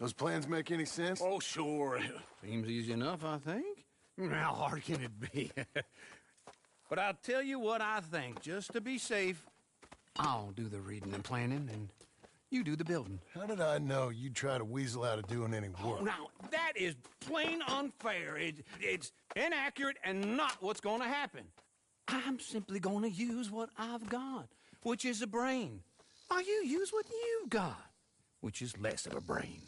Those plans make any sense? Oh, sure. Seems easy enough, I think. How hard can it be? But I'll tell you what I think. Just to be safe, I'll do the reading and planning, and you do the building. How did I know you'd try to weasel out of doing any work? Oh, now, that is plain unfair. It's inaccurate and not what's going to happen. I'm simply going to use what I've got, which is a brain. While you use what you've got, which is less of a brain.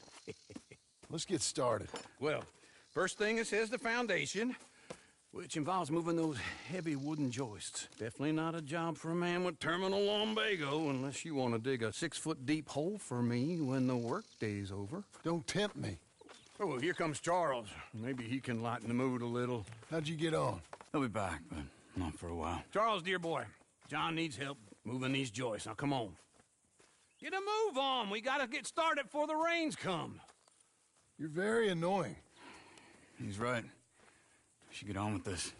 Let's get started. Well, first thing it says the foundation, which involves moving those heavy wooden joists. Definitely not a job for a man with terminal lumbago, unless you want to dig a 6-foot deep hole for me when the workday's over. Don't tempt me. Oh, well, here comes Charles. Maybe he can lighten the mood a little. How'd you get on? He'll be back, but not for a while. Charles, dear boy, John needs help moving these joists. Now, come on. Get a move on. We gotta get started before the rains come. You're very annoying. He's right. We should get on with this.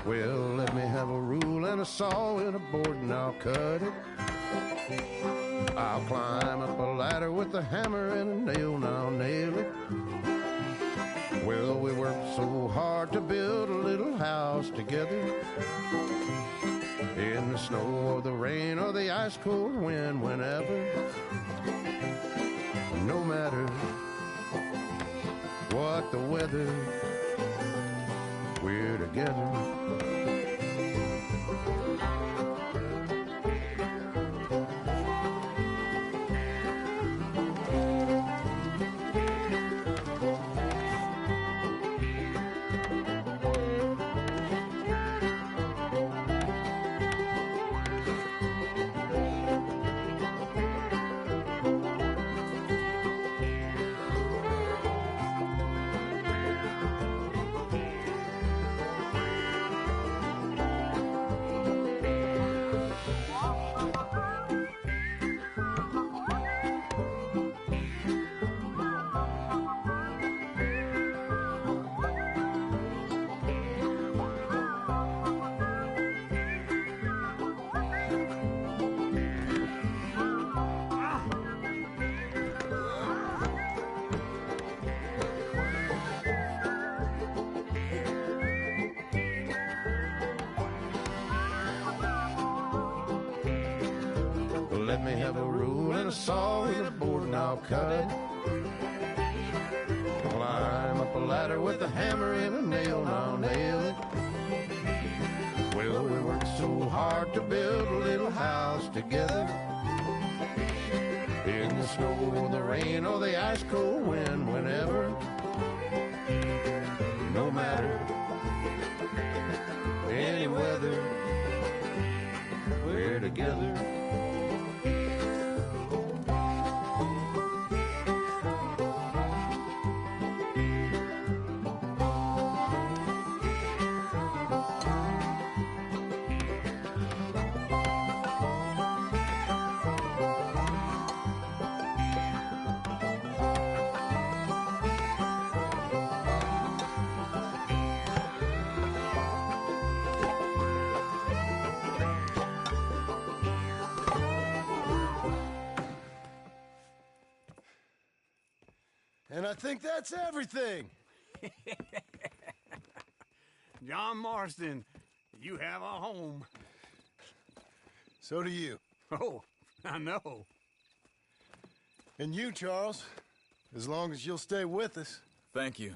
Well, let me have a rule and a saw and a board and I'll cut it. I'll climb up a ladder with a hammer and a nail and I'll nail it. Well, we worked so hard to build a little house together. In the snow or the rain or the ice cold wind, whenever. No matter what the weather, we're together. Let me have a rule and a saw and a board and I'll cut it. Climb up a ladder with a hammer and a nail and I'll nail it. Well, we worked so hard to build a little house together. In the snow, the rain, or the ice cold wind, whenever. No matter any weather, we're together. And I think that's everything. John Marston, you have a home. So do you. Oh, I know. And you, Charles. As long as you'll stay with us. Thank you.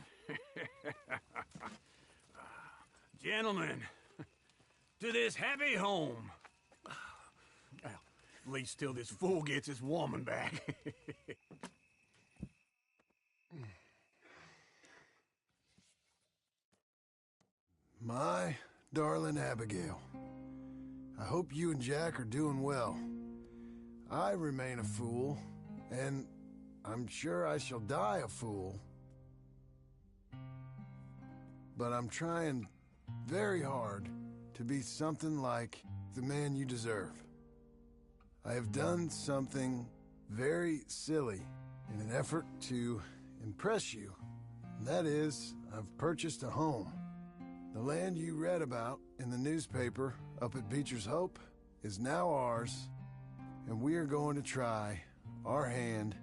Gentlemen, to this happy home. Well, at least till this fool gets his woman back. My darling Abigail, I hope you and Jack are doing well. I remain a fool, and I'm sure I shall die a fool. But I'm trying very hard to be something like the man you deserve. I have done something very silly in an effort to impress you. And that is, I've purchased a home. The land you read about in the newspaper up at Beecher's Hope is now ours, and we are going to try our hand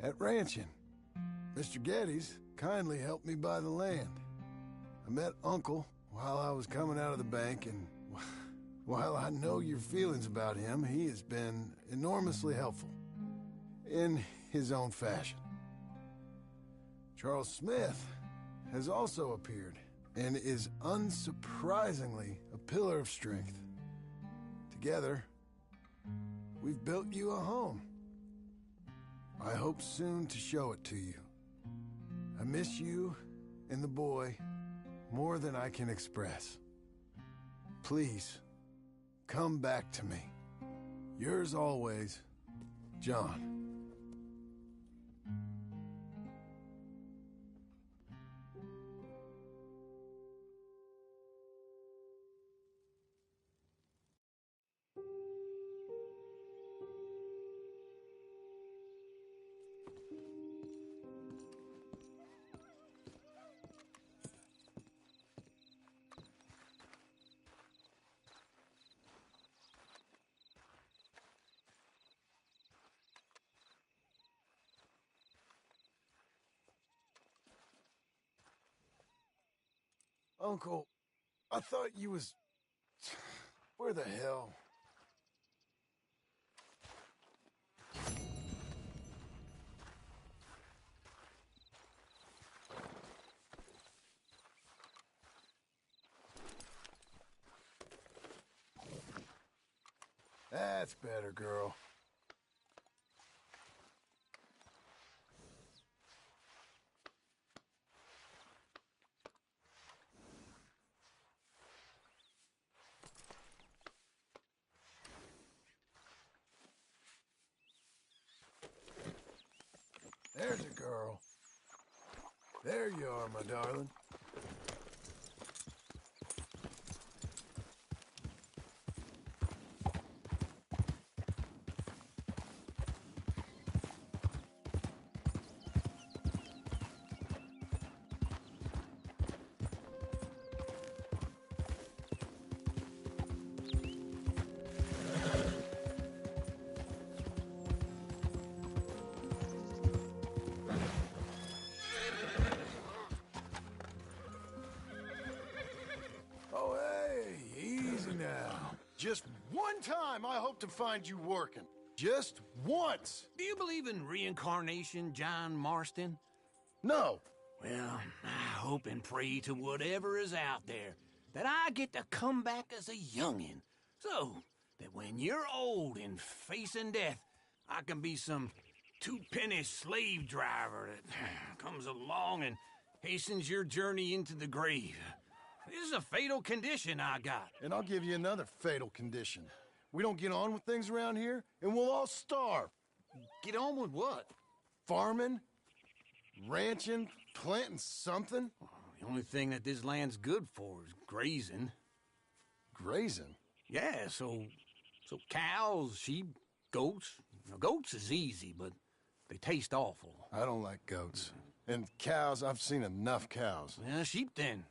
at ranching. Mr. Geddes kindly helped me buy the land. I met Uncle while I was coming out of the bank, and while I know your feelings about him, he has been enormously helpful in his own fashion. Charles Smith has also appeared and is unsurprisingly a pillar of strength. Together, we've built you a home. I hope soon to show it to you. I miss you and the boy more than I can express. Please, come back to me. Yours always, John. Uncle, I thought you was... Where the hell? That's better, girl. There's a girl. There you are, my darling. Oh, hey, easy now. Just one time I hope to find you working. Just once. Do you believe in reincarnation, John Marston? No. Well, I hope and pray to whatever is out there that I get to come back as a youngin', so that when you're old and facing death, I can be some two-penny slave driver that comes along and hastens your journey into the grave. This is a fatal condition I got. And I'll give you another fatal condition. We don't get on with things around here, and we'll all starve. Get on with what? Farming, ranching, planting something. The only thing that this land's good for is grazing. Grazing? Yeah, so cows, sheep, goats. Now, goats is easy, but they taste awful. I don't like goats. And cows, I've seen enough cows. Yeah, sheep then.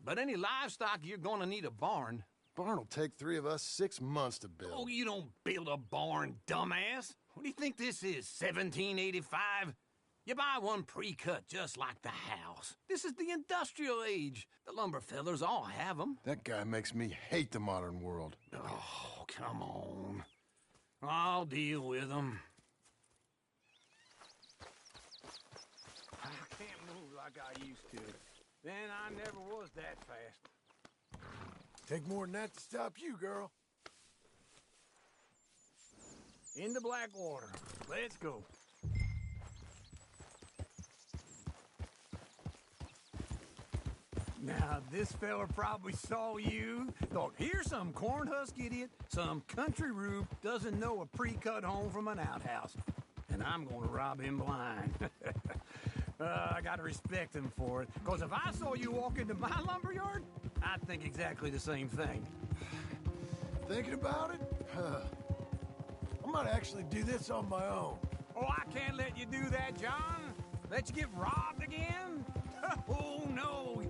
But any livestock, you're gonna need a barn. Barn will take 3 of us 6 months to build. Oh, you don't build a barn, dumbass. What do you think this is, 1785? You buy one pre-cut just like the house. This is the industrial age. The lumber fellers all have them. That guy makes me hate the modern world. Oh, come on. I'll deal with them. I can't move like I used to. Then I never was that fast. Take more than that to stop you, girl. In the Blackwater. Let's go. Now, this fella probably saw you. Thought, here's some cornhusk idiot, some country rube doesn't know a pre-cut home from an outhouse. And I'm gonna rob him blind. I gotta respect him for it. Because if I saw you walk into my lumberyard, I'd think exactly the same thing. Thinking about it? I might actually do this on my own. Oh, I can't let you do that, John. Let you get robbed again? Oh, no.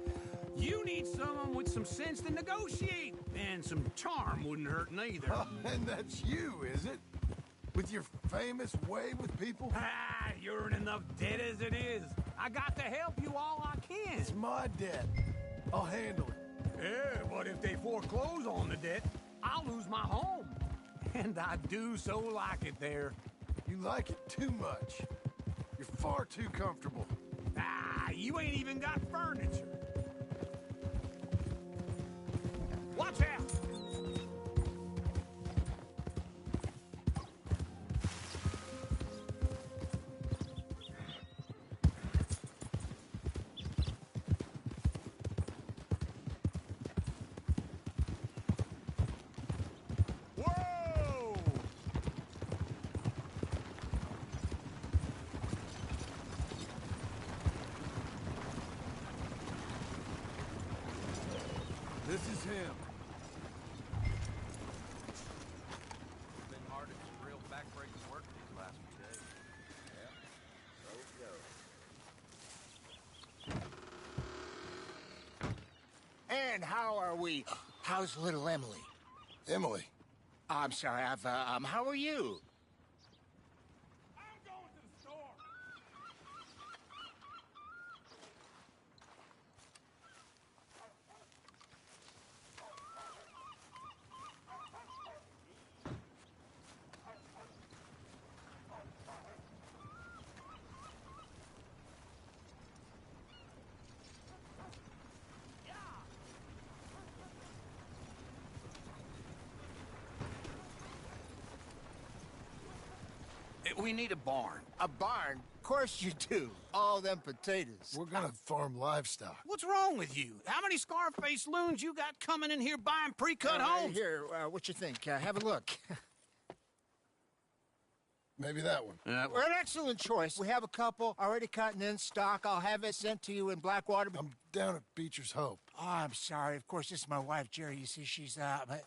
You need someone with some sense to negotiate. And some charm wouldn't hurt neither. And that's you, is it? With your famous way with people? Ah, you're in enough debt as it is. I got to help you all I can. It's my debt. I'll handle it. Yeah, but if they foreclose on the debt, I'll lose my home. And I do so like it there. You like it too much. You're far too comfortable. Ah, you ain't even got furniture. Watch out! Whoa! This is him. Been hard at some real backbreaking work these last few days. Yeah, so it goes. And how are we? How's little Emily? Emily. I'm sorry, how are you? I'm going to the store. We need a barn. A barn? Of course you do. All them potatoes. We're gonna farm livestock. What's wrong with you? How many Scarface loons you got coming in here buying pre-cut homes? Here, what you think? Have a look. Maybe that one. We're an excellent choice. We have a couple already cut and in stock. I'll have it sent to you in Blackwater. I'm down at Beecher's Hope. Oh, I'm sorry. Of course, this is my wife, Jerry. You see, she's but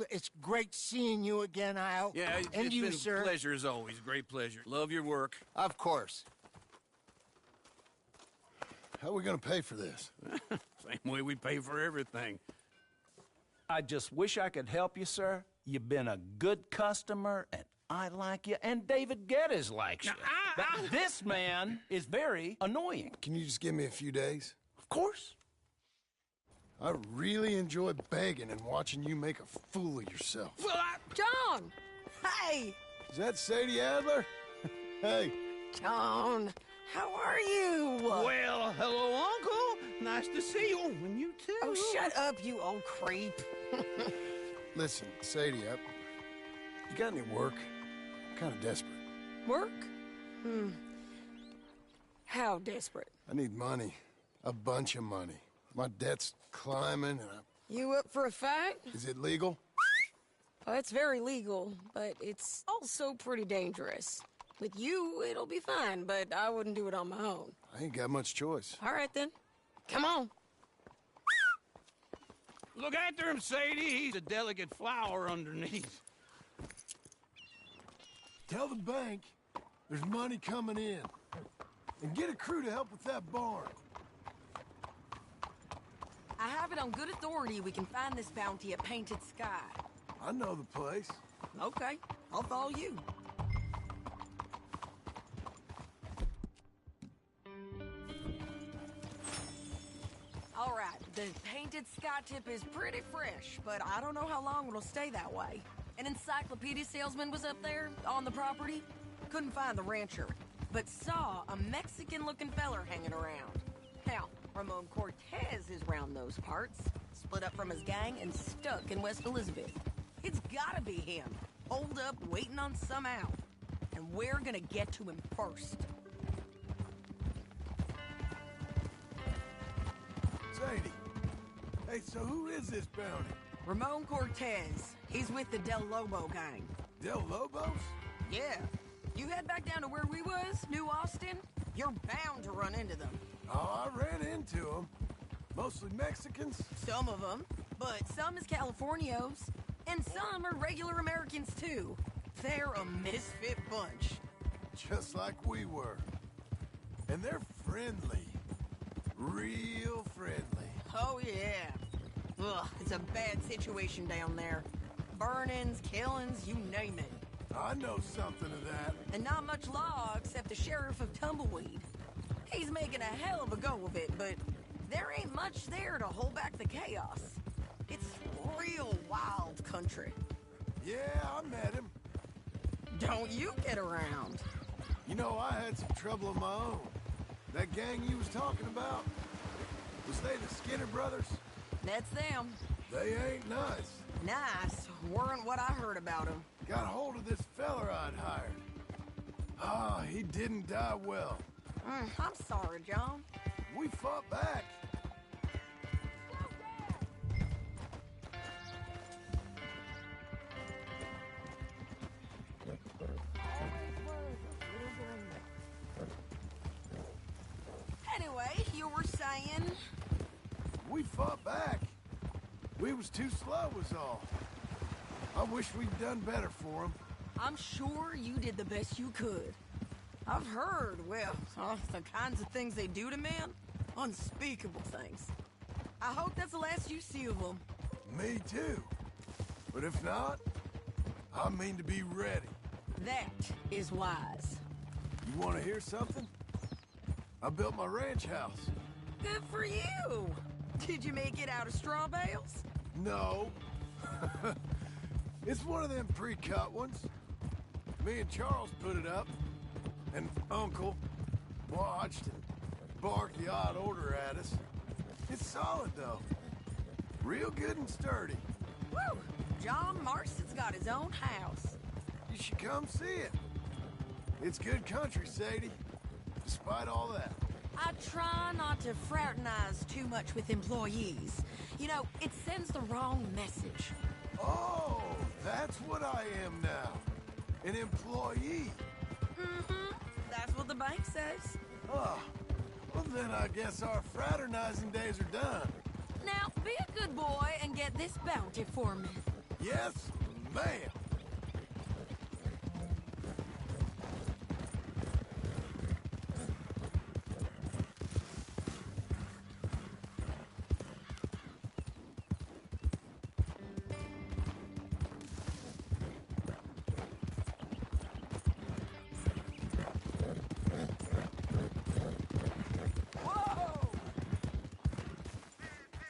it's great seeing you again, Al. Yeah, and it's you, been sir. a pleasure as always. Great pleasure. Love your work. Of course. How are we gonna pay for this? Same way we pay for everything. I just wish I could help you, sir. You've been a good customer, and I like you, and David Geddes likes you. Now, But this man is very annoying. Can you just give me a few days? Of course. I really enjoy begging and watching you make a fool of yourself. Well, John! Hey! Is that Sadie Adler? Hey. John, how are you? well, hello, Uncle. Nice to see you. And you too. Oh, shut up, you old creep. Listen, Sadie, you got any work? I'm kind of desperate. Work? How desperate? I need money. A bunch of money. My debt's climbing, and You up for a fight? is it legal? Oh, it's very legal, but it's also pretty dangerous. With you, it'll be fine, but I wouldn't do it on my own. I ain't got much choice. All right, then. Come on. Look after him, Sadie. He's a delicate flower underneath. Tell the bank there's money coming in. And get a crew to help with that barn. I have it on good authority we can find this bounty at Painted Sky. I know the place. Okay, I'll follow you. The painted sky tip is pretty fresh, but I don't know how long it'll stay that way. An encyclopedia salesman was up there on the property. Couldn't find the rancher, but saw a Mexican-looking feller hanging around. Now, Ramon Cortez is round those parts, split up from his gang and stuck in West Elizabeth. It's gotta be him, holed up waiting on some out. And we're gonna get to him first. Sadie. Hey, so who is this bounty? Ramon Cortez. He's with the Del Lobo gang. Del Lobos? Yeah. You head back down to where we was, New Austin, you're bound to run into them. Oh, I ran into them. Mostly Mexicans. Some of them, but some is Californios, and some are regular Americans too. They're a misfit bunch. Just like we were. And they're friendly. Real friendly. Oh yeah. Ugh, it's a bad situation down there. Burnings, killings, you name it. I know something of that. And not much law except the sheriff of Tumbleweed. He's making a hell of a go of it, but there ain't much there to hold back the chaos. It's real wild country. Yeah, I met him. Don't you get around. You know, I had some trouble of my own. That gang you was talking about, was they the Skinner brothers? That's them. They ain't nice. Nice weren't what I heard about them. Got hold of this feller I'd hired. Ah, he didn't die well. I'm sorry, John. We fought back. Anyway, you were saying? We fought back. We was too slow was all. I wish we'd done better for him. I'm sure you did the best you could. I've heard, well, the kinds of things they do to men. Unspeakable things. I hope that's the last you see of them. Me too. But if not, I mean to be ready. That is wise. You want to hear something? I built my ranch house. Good for you. Did you make it out of straw bales? No. It's one of them pre-cut ones. Me and Charles put it up. And Uncle watched and barked the odd order at us. It's solid, though. Real good and sturdy. Woo! John Marston's got his own house. You should come see it. It's good country, Sadie. Despite all that. I try not to fraternize too much with employees. You know, it sends the wrong message. Oh, that's what I am now. An employee. Mm-hmm. That's what the bank says. Oh, well then I guess our fraternizing days are done. Now, be a good boy and get this bounty for me. Yes, ma'am.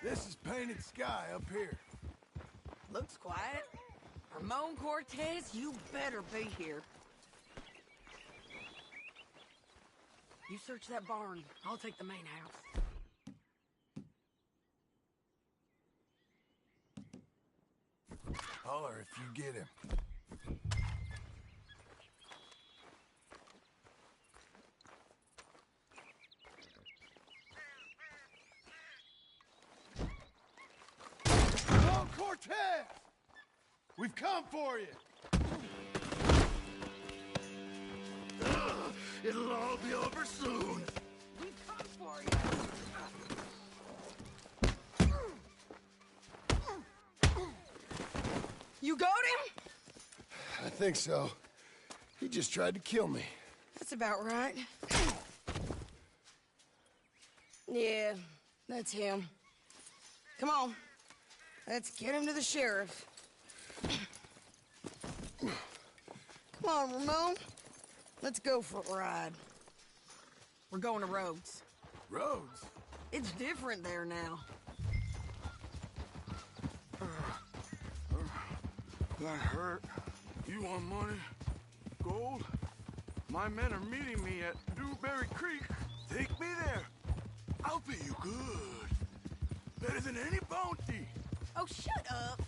This is painted sky up here. Looks quiet. Ramon Cortez, you better be here. You search that barn. I'll take the main house. Holler if you get him. Hello, Cortez! We've come for you! It'll all be over soon. We've come for you. You got him? I think so. He just tried to kill me. That's about right. Yeah, that's him. Come on. Let's get him to the sheriff. Come on, Ramon. Let's go for a ride. We're going to Rhodes. Rhodes? It's different there now. That hurt. You want money? Gold? My men are meeting me at Dewberry Creek. Take me there. I'll pay you good. Better than any bounty. Oh, shut up.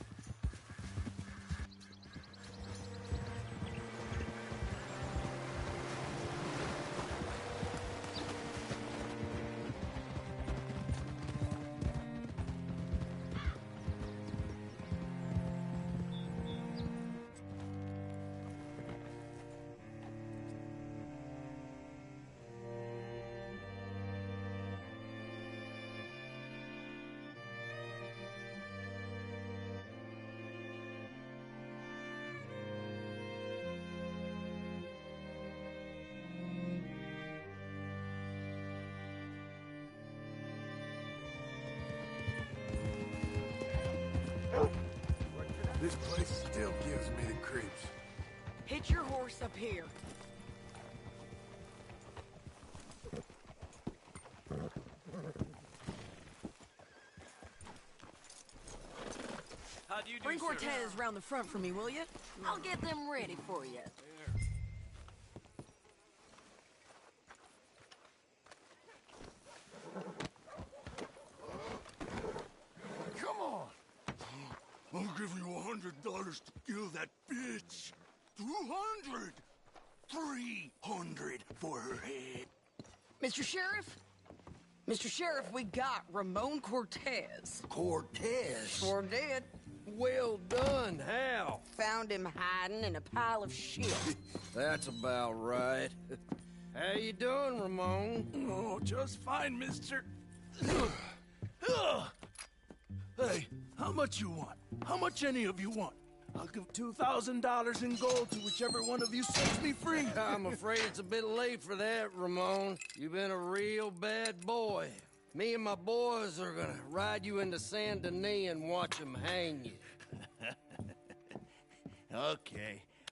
This place still gives me the creeps. Hitch your horse up here. How do you do, Bring sir? Cortez round the front for me, will you? I'll get them ready for you. Come on. I'll give you $100 to kill that bitch. 200. 300 for her head. Mr. Sheriff? Mr. Sheriff, we got Ramon Cortez. Cortez? Sure did. Well done, Hal. Found him hiding in a pile of shit. That's about right. How you doing, Ramon? Oh, just fine, mister. Hey, how much you want? How much any of you want? I'll give $2,000 in gold to whichever one of you sets me free. I'm afraid it's a bit late for that, Ramon. You've been a real bad boy. Me and my boys are gonna ride you into Saint Denis and watch them hang you.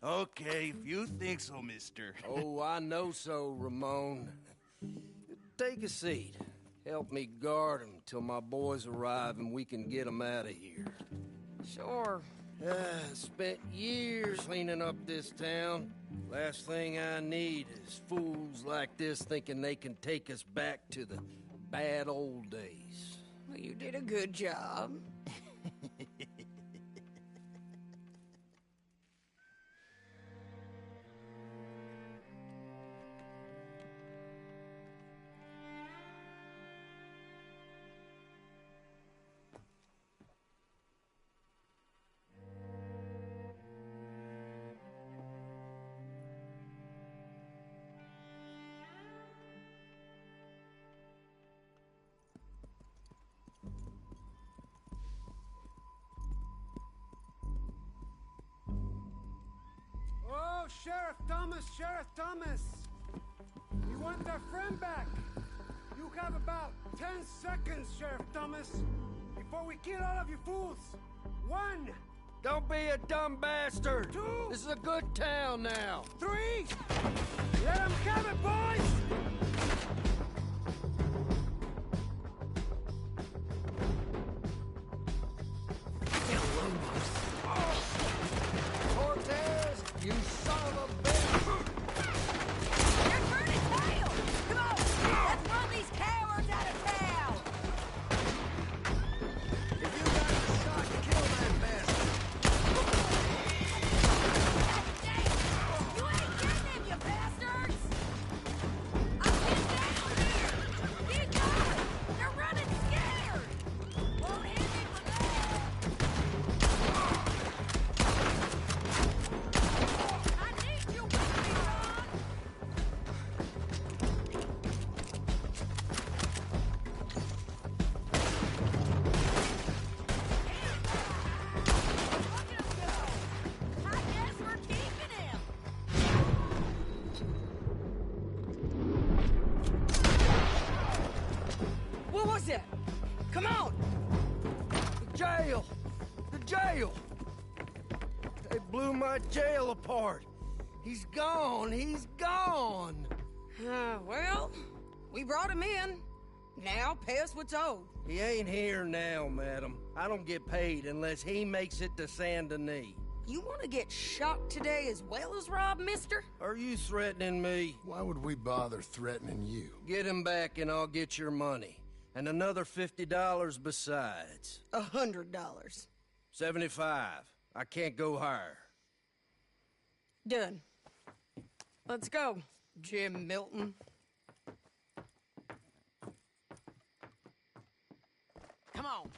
Okay, if you think so, mister. Oh, I know so, Ramon. Take a seat. Help me guard them till my boys arrive and we can get them out of here. Sure. Spent years cleaning up this town. Last thing I need is fools like this thinking they can take us back to the bad old days. Well, you did a good job. Oh, Sheriff Thomas! You want their friend back? You have about 10 seconds, Sheriff Thomas, before we kill all of you fools. 1! Don't be a dumb bastard! 2! This is a good town now! 3! Let them have it, boys! Cortez, you son of a bitch! You're turning tail! Come on! Let's run these cowards out of town! If you got a shot, kill that bastard! You ain't getting him, you bastards! I'll get down here! Get going! They're running scared! Won't hit me with that! I need you with me, Ron! Look at him go! I guess we're keeping him! What was that? Come on! The jail! The jail! They blew my jail apart! He's gone! He's gone! Well, we brought him in. Now pay us what's owed. He ain't here now, madam. I don't get paid unless he makes it to Saint Denis. You want to get shot today as well as Rob, mister? Are you threatening me? Why would we bother threatening you? Get him back and I'll get your money. And another $50 besides. $100. 75. I can't go higher. Done. Let's go, Jim Milton. Come on.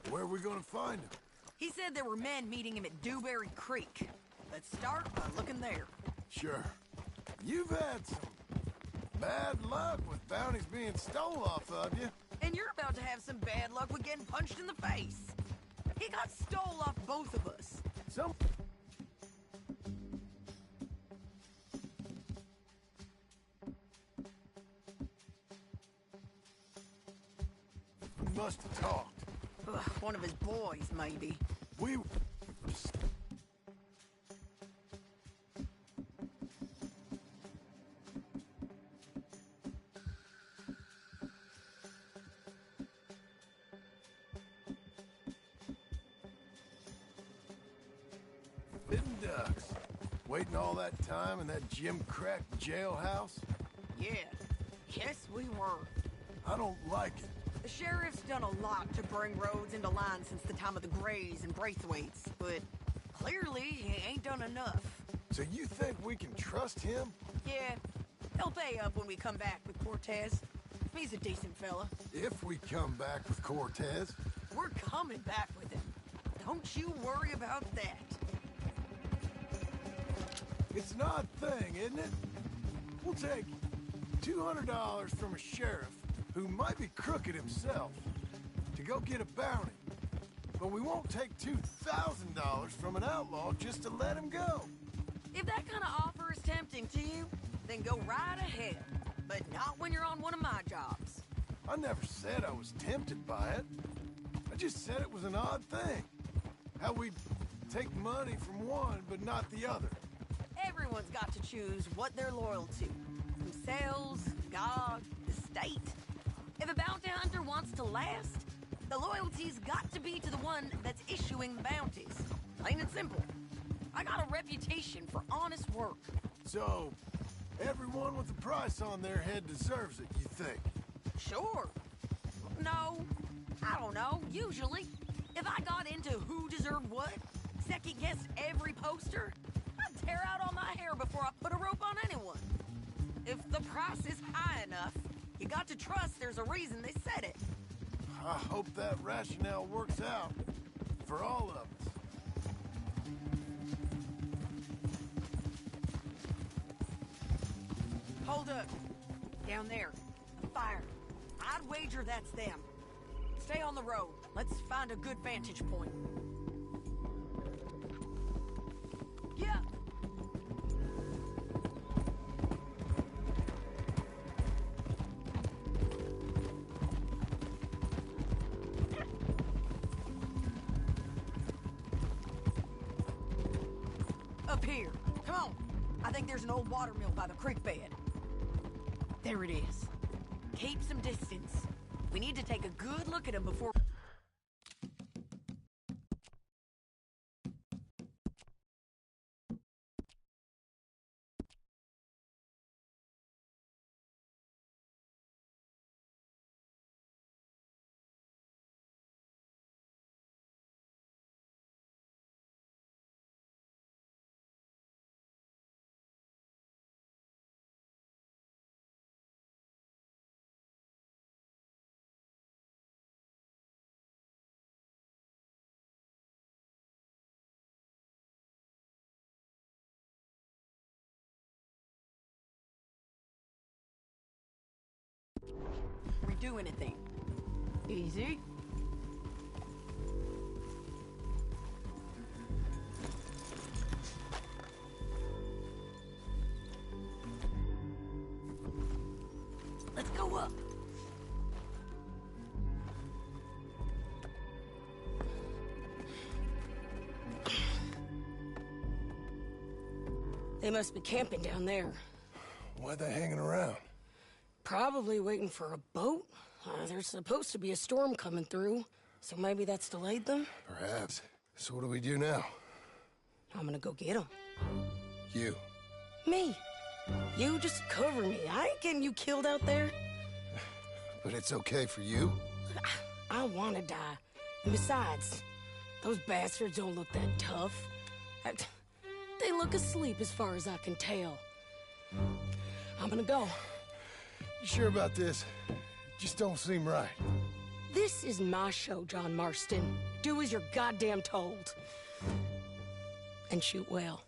Where are we gonna find him? He said there were men meeting him at Dewberry Creek. Let's start by looking there. Sure. You've had some bad luck with bounties being stole off of you. And you're about to have some bad luck with getting punched in the face. He got stole off both of us. Some... We must have talked. Ugh, one of his boys, maybe. We... Fitting ducks. Waiting all that time in that gim-crack jailhouse? Yeah. Yes, we were. I don't like it. The sheriff's done a lot to bring roads into line since the time of the Grays and Braithwaites, but clearly he ain't done enough. So you think we can trust him? Yeah, he'll pay up when we come back with Cortez. He's a decent fella. If we come back with Cortez. We're coming back with him. Don't you worry about that. It's an odd thing, isn't it? We'll take $200 from a sheriff who might be crooked himself to go get a bounty. But we won't take $2,000 from an outlaw just to let him go. If that kind of offer is tempting to you, then go right ahead. But not when you're on one of my jobs. I never said I was tempted by it. I just said it was an odd thing. How we take money from one but not the other. Everyone's got to choose what they're loyal to. Themselves, God, the state. If a bounty hunter wants to last, the loyalty's got to be to the one that's issuing the bounties. Plain and simple. I got a reputation for honest work. So, everyone with a price on their head deserves it, you think? Sure. No, I don't know, usually. If I got into who deserved what, second-guessed every poster, I'd tear out all my hair before I put a rope on anyone. If the price is high enough, you got to trust there's a reason they said it. I hope that rationale works out for all of us. Hold up. Down there. A fire. I'd wager that's them. Stay on the road. Let's find a good vantage point. Yeah. Up here. Come on. I think there's an old water mill by the creek bed. There it is. Keep some distance. We need to take a good look at him before... redo anything. Easy. They must be camping down there. Why are they hanging around? Probably waiting for a boat. There's supposed to be a storm coming through, so maybe that's delayed them? Perhaps. So what do we do now? I'm gonna go get them. You. Me. You just cover me. I ain't getting you killed out there. But it's okay for you? I wanna die. And besides, those bastards don't look that tough. They look asleep as far as I can tell. I'm gonna go. You sure about this? Just don't seem right. This is my show, John Marston. Do as you're goddamn told. And shoot well.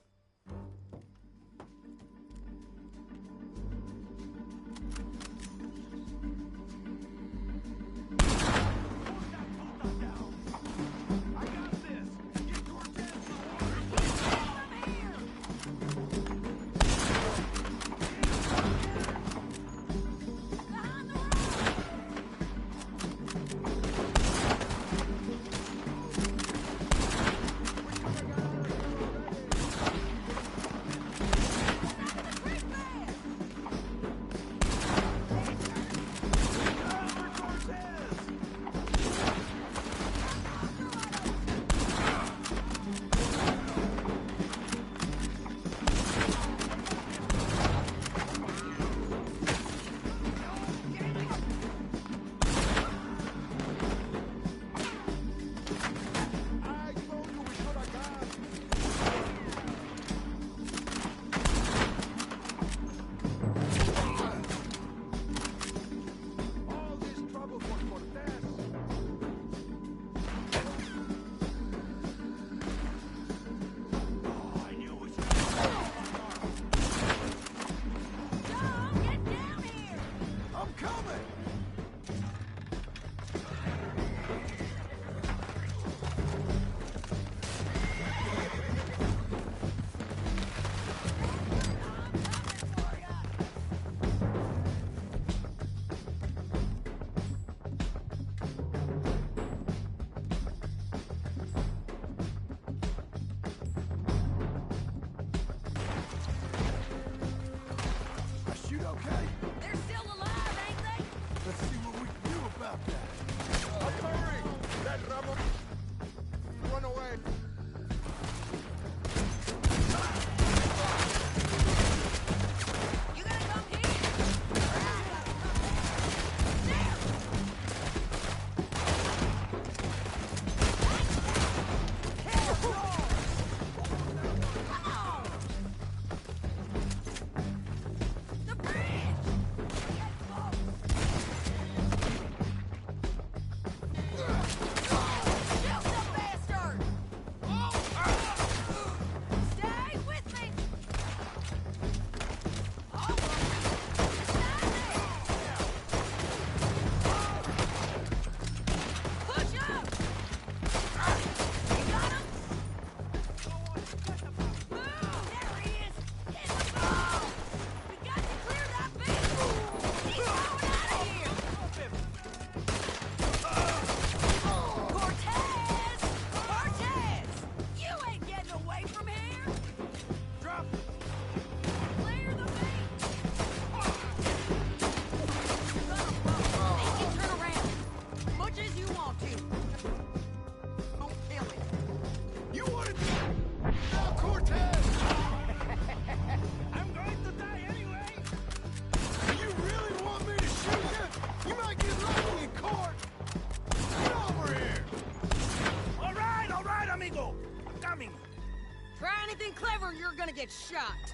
Get shot.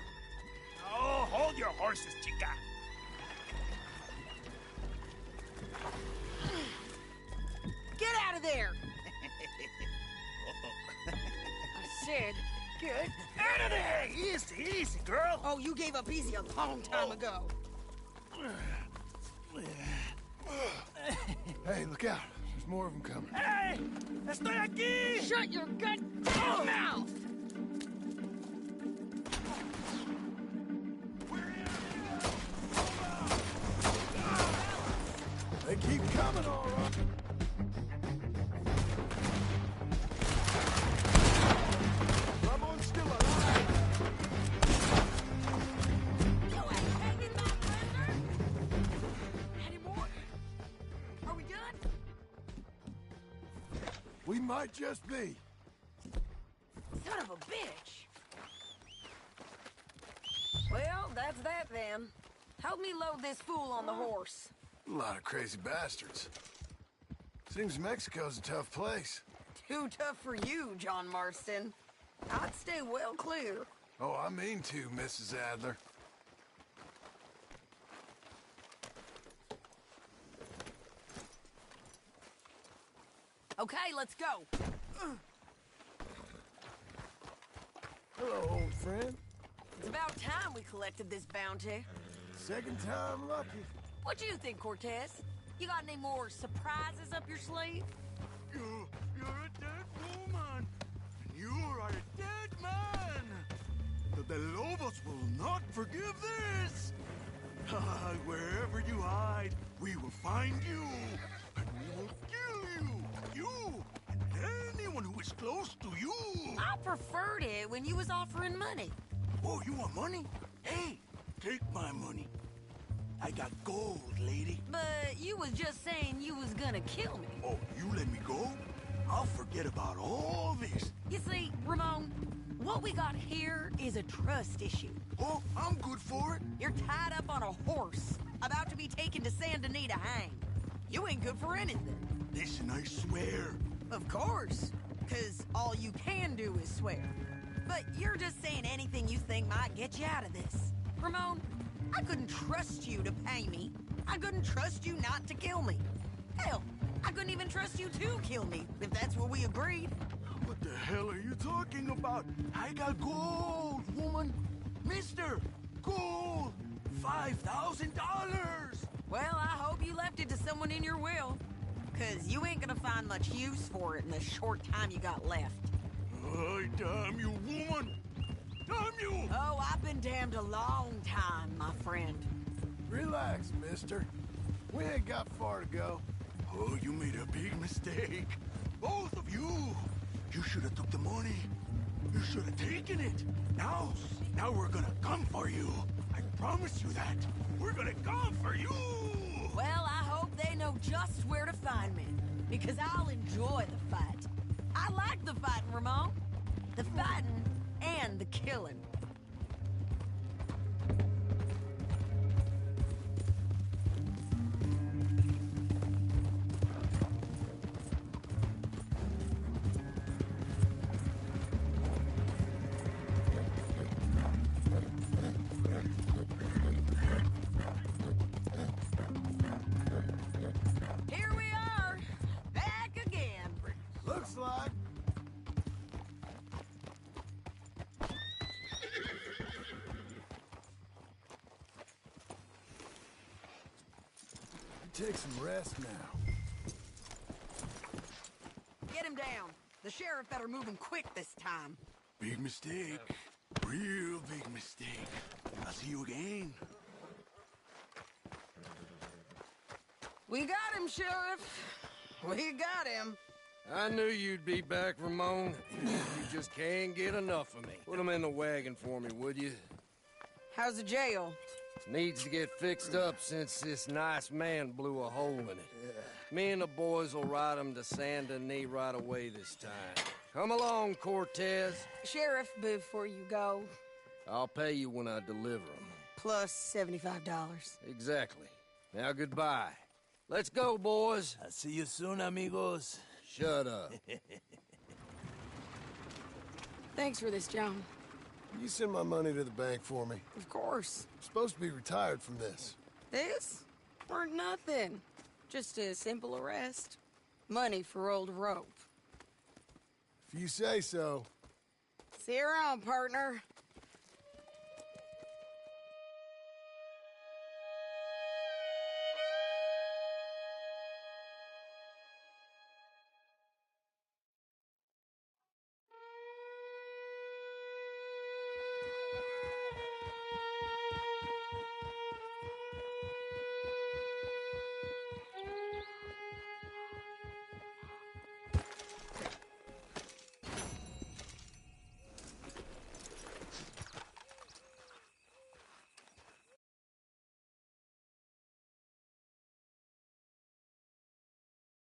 Oh, hold your horses, chica. Get out of there! I said, get out of there! Easy, easy, girl. Oh, you gave up easy a long time ago. Hey, look out. There's more of them coming. Hey! Estoy aquí! Shut your goddamn mouth! They keep coming, all right. Ramon's still alive. We might just be. Son of a bitch. Well, that's that then. Help me load this fool on the horse. A lot of crazy bastards. Seems Mexico's a tough place. Too tough for you, John Marston. I'd stay well clear. Oh, I mean to, Mrs. Adler. Okay, let's go. Hello, old friend. It's about time we collected this bounty. Second time lucky. What do you think, Cortez? You got any more surprises up your sleeve? You're a dead woman. And you are a dead man. The Lobos will not forgive this. Wherever you hide, we will find you. And we will kill you. You and anyone who is close to you. I preferred it when you was offering money. Oh, you want money? Hey, take my money. I got gold, lady. But you was just saying you was gonna kill me. Oh, you let me go? I'll forget about all this. You see, Ramon, what we got here is a trust issue. Oh, I'm good for it. You're tied up on a horse, about to be taken to Saint Denis to hang. You ain't good for anything. Listen, I swear. Of course, because all you can do is swear. But you're just saying anything you think might get you out of this. Ramon, I couldn't trust you to pay me. I couldn't trust you not to kill me. Hell, I couldn't even trust you to kill me, if that's what we agreed. What the hell are you talking about? I got gold, woman. Mister, gold. $5,000. Well, I hope you left it to someone in your will. Because you ain't gonna find much use for it in the short time you got left. Oh, damn you, woman. Damn you! Oh, I've been damned a long time, my friend. Relax, mister. We ain't got far to go. Oh, you made a big mistake. Both of you. You should have took the money. You should have taken it. Now we're gonna come for you. I promise you that. We're gonna come for you. Well, I hope they know just where to find me. Because I'll enjoy the fight. I like the fighting, Ramon. The fighting and the killing. Here we are, back again. Looks like. Take some rest now. Get him down. The sheriff better move him quick this time. Big mistake. Real big mistake. I'll see you again. We got him, Sheriff. We got him. I knew you'd be back, Ramon. You just can't get enough of me. Put him in the wagon for me, would you? How's the jail? Needs to get fixed up since this nice man blew a hole in it. Me and the boys will ride him to Saint Denis right away this time. Come along, Cortez. Sheriff, before you go, I'll pay you when I deliver him. plus $75. Exactly. Now goodbye. Let's go, boys. I'll see you soon, amigos. Shut up. Thanks for this, John. You send my money to the bank for me. Of course. I'm supposed to be retired from this. This? Weren't nothing. Just a simple arrest. Money for old rope. If you say so. See you around, partner.